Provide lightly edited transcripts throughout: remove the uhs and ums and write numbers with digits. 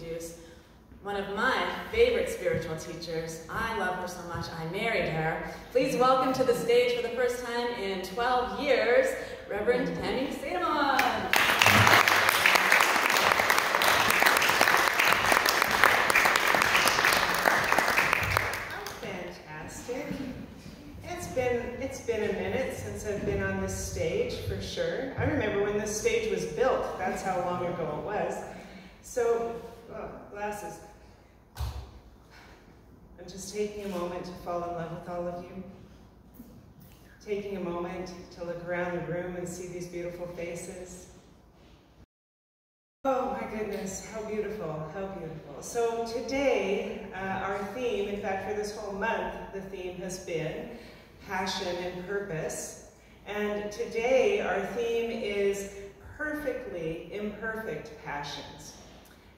introduce one of my favorite spiritual teachers. I love her so much, I married her. Please welcome to the stage for the first time in 12 years, Reverend Tammy. Fantastic. It's been a minute since I've been on this stage, for sure. I remember when this stage was built. That's how long ago it was. So, glasses. I'm just taking a moment to fall in love with all of you. Taking a moment to look around the room and see these beautiful faces. Oh my goodness, how beautiful, how beautiful. So today, our theme, in fact for this whole month, the theme has been passion and purpose. And today our theme is perfectly imperfect passions.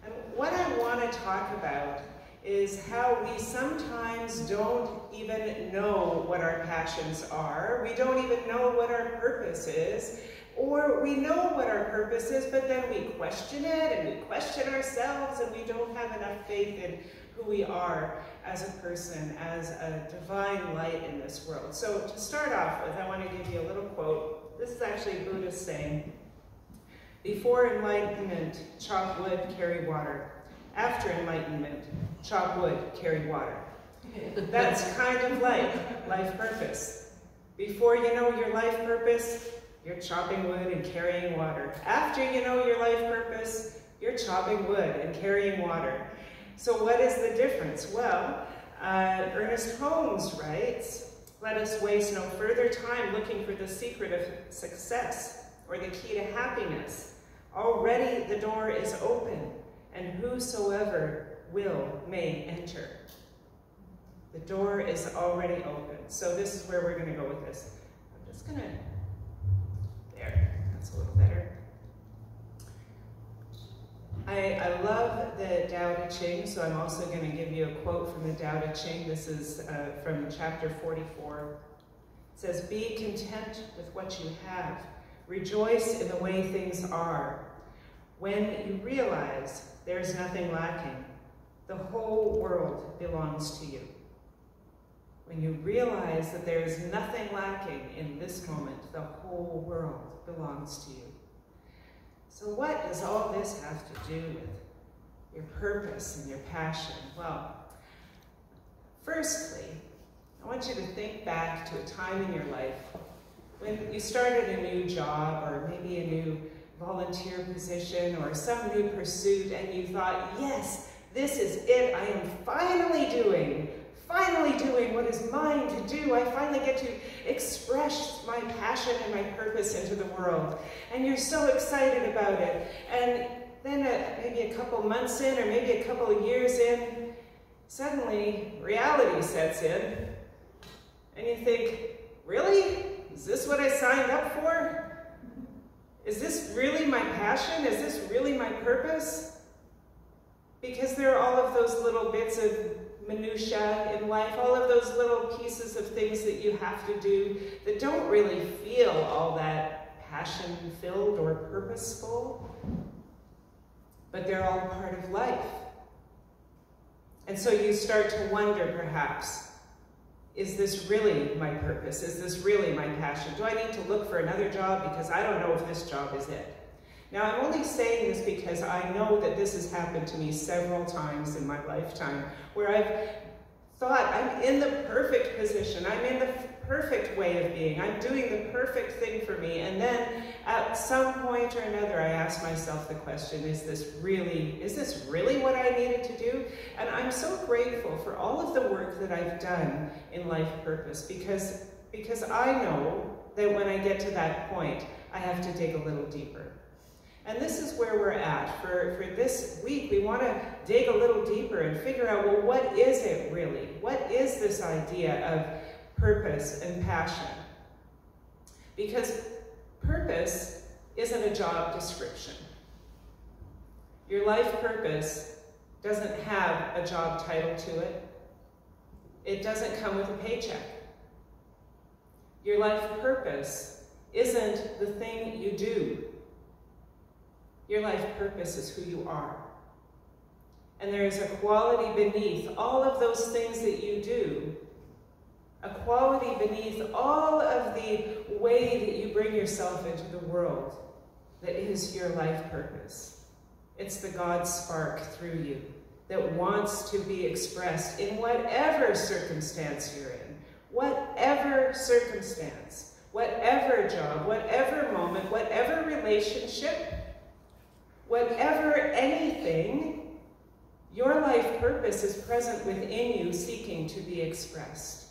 And what I want to talk about is how we sometimes don't even know what our passions are. We don't even know what our purpose is. Or we know what our purpose is, but then we question it and we question ourselves and we don't have enough faith in who we are as a person, as a divine light in this world. So to start off with, I want to give you a little quote. This is actually a Buddhist saying. Before enlightenment, chop wood, carry water. After enlightenment, chop wood, carry water. That's kind of like life purpose. Before you know your life purpose, you're chopping wood and carrying water. After you know your life purpose, you're chopping wood and carrying water. So what is the difference? Well, Ernest Holmes writes, "Let us waste no further time looking for the secret of success or the key to happiness. Already the door is open, and whosoever will may enter." The door is already open. So this is where we're going to go with this. I'm just going to, there, that's a little better. I love the Tao Te Ching, so I'm also going to give you a quote from the Tao Te Ching. This is from chapter 44. It says, "Be content with what you have. Rejoice in the way things are. When you realize there's nothing lacking, the whole world belongs to you." When you realize that there is nothing lacking in this moment, the whole world belongs to you. So what does all this have to do with your purpose and your passion? Well, firstly, I want you to think back to a time in your life when you started a new job or maybe a new volunteer position or some new pursuit and you thought, yes, this is it, I am finally doing what is mine to do. I finally get to express my passion and my purpose into the world. And you're so excited about it. And then maybe a couple months in or maybe a couple of years in, suddenly reality sets in. And you think, really? Is this what I signed up for? Is this really my passion? Is this really my purpose? Because there are all of those little bits of minutiae in life, all of those little pieces of things that you have to do that don't really feel all that passion-filled or purposeful, but they're all part of life. And so you start to wonder, perhaps, is this really my purpose? Is this really my passion? Do I need to look for another job because I don't know if this job is it? Now, I'm only saying this because I know that this has happened to me several times in my lifetime, where I've thought I'm in the perfect position, I'm in the perfect way of being, I'm doing the perfect thing for me, and then at some point or another I ask myself the question, is this really what I needed to do? And I'm so grateful for all of the work that I've done in life purpose, because I know that when I get to that point, I have to dig a little deeper. And this is where we're at. For this week, we want to dig a little deeper and figure out, well, what is it really? What is this idea of purpose and passion? Because purpose isn't a job description. Your life purpose doesn't have a job title to it. It doesn't come with a paycheck. Your life purpose isn't the thing you do. Your life purpose is who you are. and there is a quality beneath all of those things that you do. A quality beneath all of the way that you bring yourself into the world that is your life purpose. It's the God spark through you that wants to be expressed in whatever circumstance you're in, whatever circumstance, whatever job, whatever moment, whatever relationship, whatever anything, your life purpose is present within you, seeking to be expressed.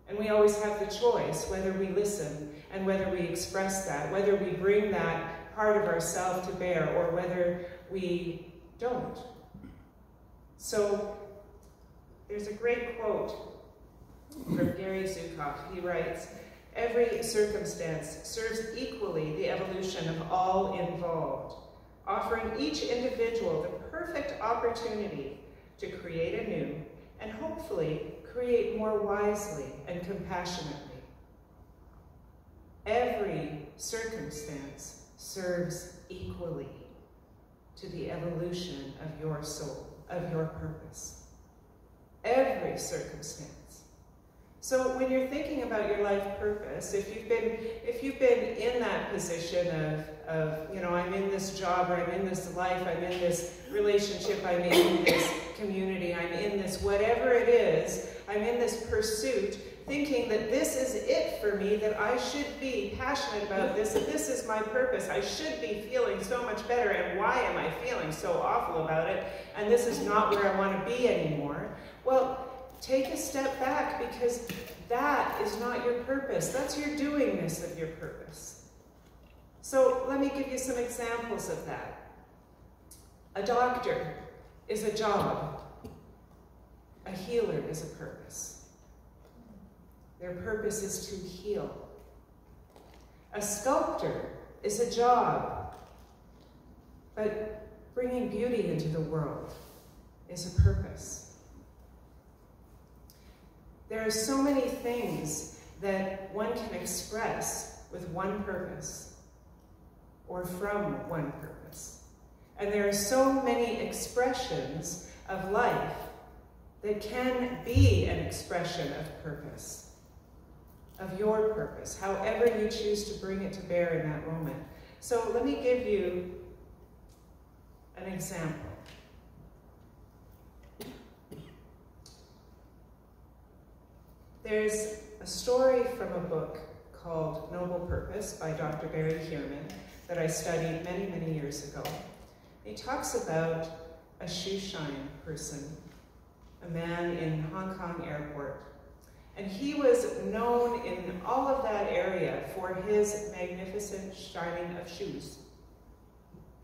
And we always have the choice whether we listen and whether we express that, whether we bring that part of ourselves to bear or whether we don't. So there's a great quote from Gary Zukav. He writes, "Every circumstance serves equally the evolution of all involved, offering each individual the perfect opportunity to create anew and hopefully create more wisely and compassionately. Every circumstance serves equally to the evolution of your soul, of your purpose. Every circumstance." So when you're thinking about your life purpose, if you've been in that position of I'm in this job, or I'm in this life, I'm in this relationship, I'm in this community, I'm in this whatever it is, I'm in this pursuit, thinking that this is it for me, that I should be passionate about this, that this is my purpose, I should be feeling so much better, and why am I feeling so awful about it, and this is not where I want to be anymore. Well, take a step back, because that is not your purpose. That's your doingness of your purpose. So let me give you some examples of that. A doctor is a job. A healer is a purpose. Their purpose is to heal. A sculptor is a job, but bringing beauty into the world is a purpose. There are so many things that one can express with one purpose, or from one purpose. And there are so many expressions of life that can be an expression of purpose, of your purpose, however you choose to bring it to bear in that moment. So let me give you an example. There's a story from a book called Noble Purpose by Dr. Barry Kierman that I studied many, many years ago. He talks about a shoe shine person, a man in Hong Kong airport. And he was known in all of that area for his magnificent shining of shoes.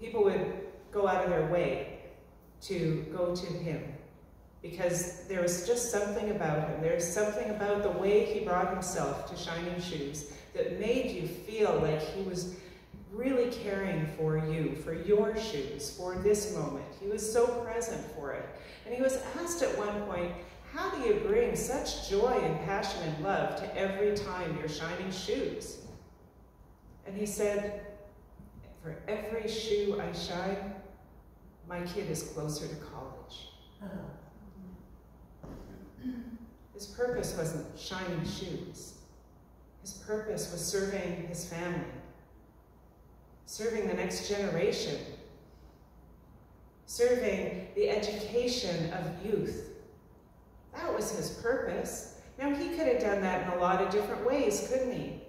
People would go out of their way to go to him because there was just something about him. There's something about the way he brought himself to shining shoes that made you feel like he was really caring for you, for your shoes, for this moment. He was so present for it. And he was asked at one point, how do you bring such joy and passion and love to every time you're shining shoes? And he said, for every shoe I shine, my kid is closer to college. His purpose wasn't shining shoes. His purpose was serving his family, serving the next generation, serving the education of youth. That was his purpose. Now, he could have done that in a lot of different ways, couldn't he?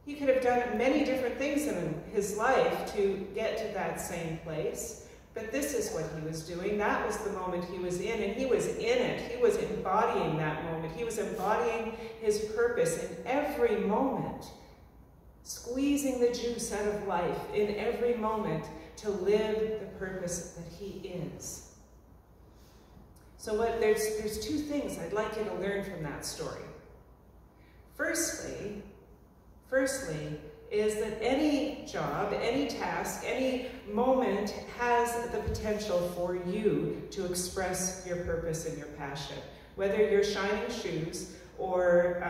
He could have done many different things in his life to get to that same place. But this is what he was doing. That was the moment he was in, and he was in it. He was embodying that moment. He was embodying his purpose in every moment, squeezing the juice out of life in every moment to live the purpose that he is. So there's two things I'd like you to learn from that story. Firstly is that any job, any task, any moment has the potential for you to express your purpose and your passion. Whether you're shining shoes or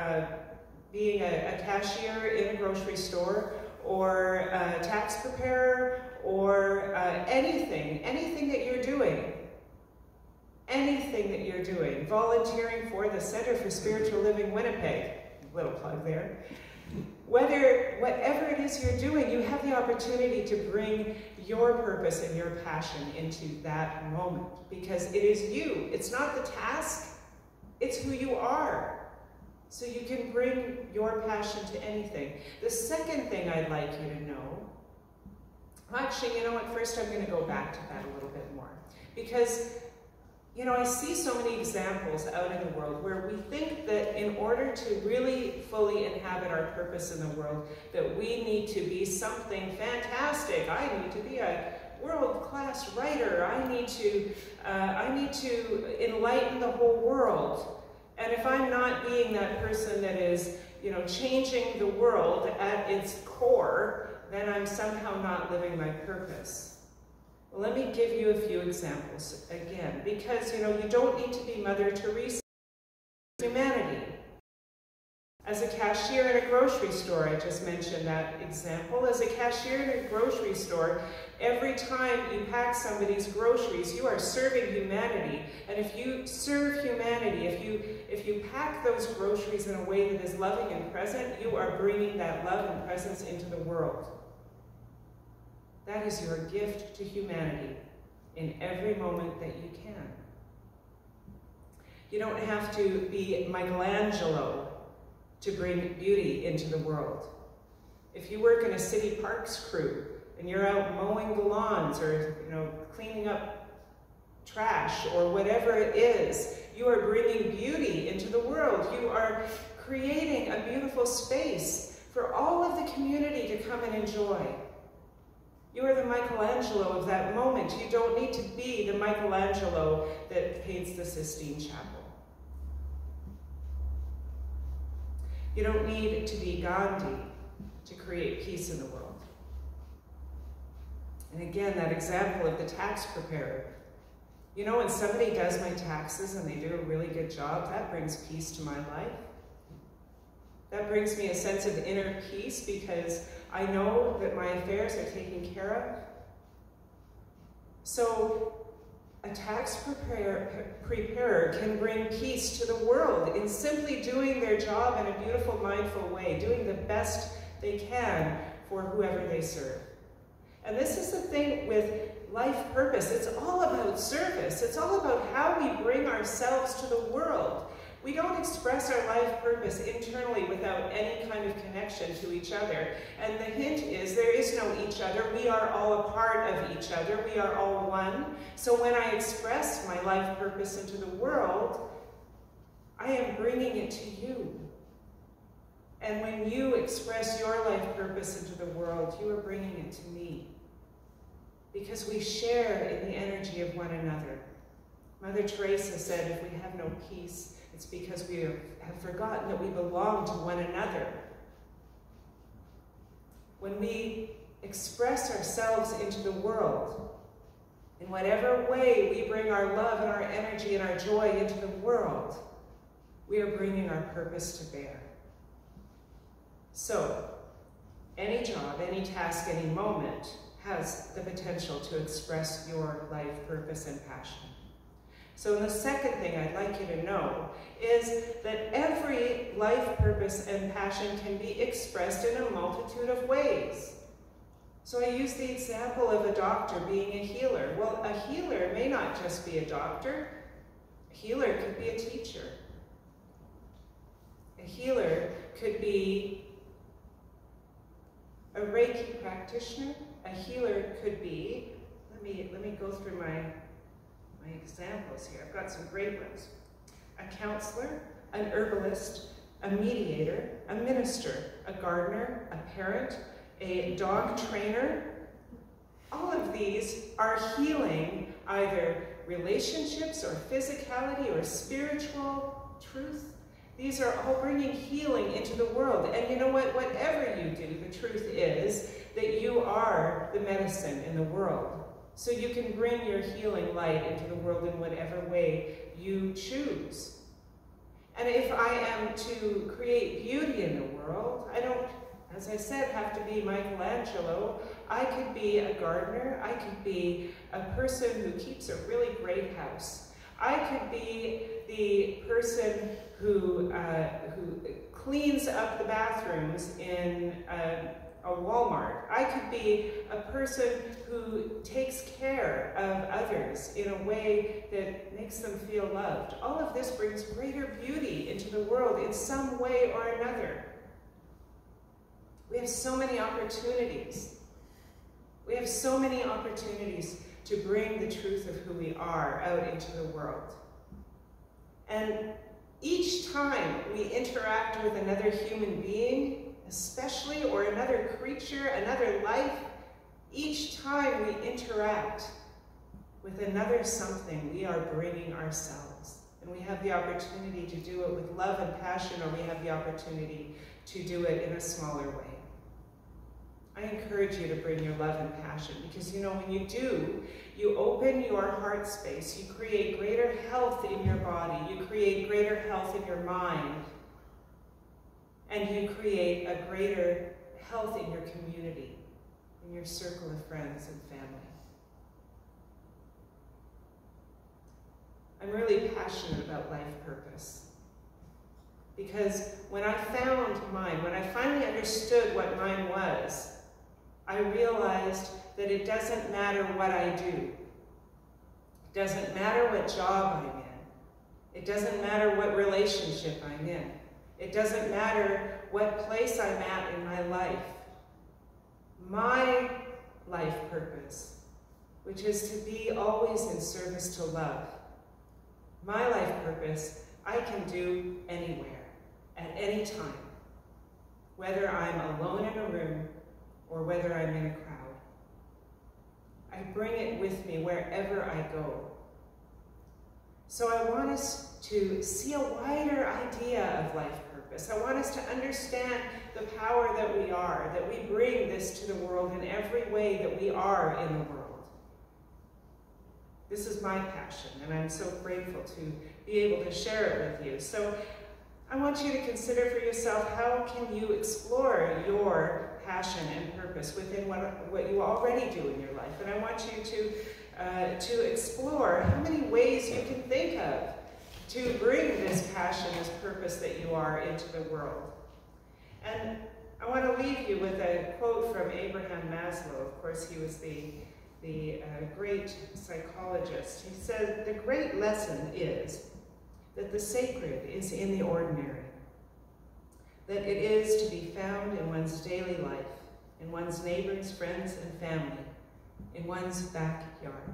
being a cashier in a grocery store or a tax preparer or anything that you're doing, anything that you're doing, volunteering for the Center for Spiritual Living Winnipeg, little plug there, whatever it is you're doing, you have the opportunity to bring your purpose and your passion into that moment, because it is you. It's not the task, it's who you are. So you can bring your passion to anything. The second thing I'd like you to know, actually, you know what, first I'm going to go back to that a little bit more. Because, you know, I see so many examples out in the world where we think that in order to really fully inhabit our purpose in the world, that we need to be something fantastic. I need to be a world-class writer. I need to enlighten the whole world. And if I'm not being that person that is, you know, changing the world at its core, then I'm somehow not living my purpose. Well, let me give you a few examples again, because, you know, you don't need to be Mother Teresa. Humanity. As a cashier in a grocery store, I just mentioned that example. As a cashier in a grocery store, every time you pack somebody's groceries, you are serving humanity. And if you serve humanity, if you pack those groceries in a way that is loving and present, you are bringing that love and presence into the world. That is your gift to humanity in every moment that you can. You don't have to be Michelangelo to bring beauty into the world. If you work in a city parks crew and you're out mowing the lawns or, you know, cleaning up trash or whatever it is, you are bringing beauty into the world. You are creating a beautiful space for all of the community to come and enjoy. You are the Michelangelo of that moment. You don't need to be the Michelangelo that paints the Sistine Chapel. You don't need to be Gandhi to create peace in the world. And again, that example of the tax preparer. You know, when somebody does my taxes and they do a really good job, that brings peace to my life. That brings me a sense of inner peace because I know that my affairs are taken care of. So a tax preparer can bring peace to the world in simply doing their job in a beautiful, mindful way, doing the best they can for whoever they serve. And this is the thing with life purpose. It's all about service. It's all about how we bring ourselves to the world. We don't express our life purpose internally without any kind of connection to each other. And the hint is there is no each other. We are all a part of each other. We are all one. So when I express my life purpose into the world, I am bringing it to you. And when you express your life purpose into the world, you are bringing it to me. Because we share in the energy of one another. Mother Teresa said, if we have no peace, it's because we have forgotten that we belong to one another. When we express ourselves into the world, in whatever way we bring our love and our energy and our joy into the world, we are bringing our purpose to bear. So, any job, any task, any moment has the potential to express your life purpose and passion. So the second thing I'd like you to know is that every life purpose and passion can be expressed in a multitude of ways. So I use the example of a doctor being a healer. Well, a healer may not just be a doctor. A healer could be a teacher. A healer could be a Reiki practitioner. A healer could be, let me go through my examples here. I've got some great ones. A counselor, an herbalist, a mediator, a minister, a gardener, a parent, a dog trainer. All of these are healing either relationships or physicality or spiritual truth. These are all bringing healing into the world. And you know what? Whatever you do, the truth is that you are the medicine in the world. So you can bring your healing light into the world in whatever way you choose. And if I am to create beauty in the world, I don't, as I said, have to be Michelangelo. I could be a gardener. I could be a person who keeps a really great house. I could be the person who cleans up the bathrooms in a Walmart. I could be a person who takes care of others in a way that makes them feel loved. All of this brings greater beauty into the world in some way or another. We have so many opportunities. We have so many opportunities to bring the truth of who we are out into the world. And each time we interact with another human being, especially, or another creature, another life, each time we interact with another something, we are bringing ourselves. And we have the opportunity to do it with love and passion, or we have the opportunity to do it in a smaller way. I encourage you to bring your love and passion, because you know, when you do, you open your heart space, you create greater health in your body, you create greater health in your mind, and you create a greater health in your community, in your circle of friends and family. I'm really passionate about life purpose, because when I found mine, when I finally understood what mine was, I realized that it doesn't matter what I do. It doesn't matter what job I'm in. It doesn't matter what relationship I'm in. It doesn't matter what place I'm at in my life. My life purpose, which is to be always in service to love. My life purpose, I can do anywhere, at any time, whether I'm alone in a room or whether I'm in a crowd. I bring it with me wherever I go. So I want us to see a wider idea of life purpose. I want us to understand the power that we bring this to the world in every way that we are in the world. This is my passion, and I'm so grateful to be able to share it with you. So I want you to consider for yourself, how can you explore your passion and purpose within what you already do in your life? And I want you to explore how many ways you can think of to bring this passion, this purpose that you are into the world. And I want to leave you with a quote from Abraham Maslow. Of course, he was the great psychologist. He said, "The great lesson is that the sacred is in the ordinary, that it is to be found in one's daily life, in one's neighbors, friends, and family, in one's backyard."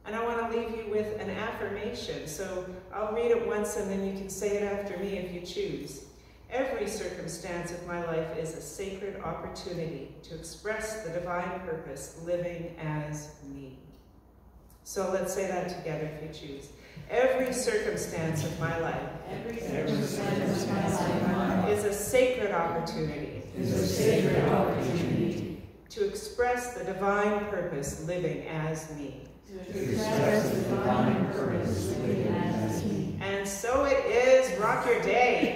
And I want to leave you with an affirmation. So I'll read it once and then you can say it after me if you choose. Every circumstance of my life is a sacred opportunity to express the divine purpose living as me. So let's say that together if you choose. Every circumstance of my life is a sacred opportunity to express the divine purpose living as me. And so it is. Rock your day.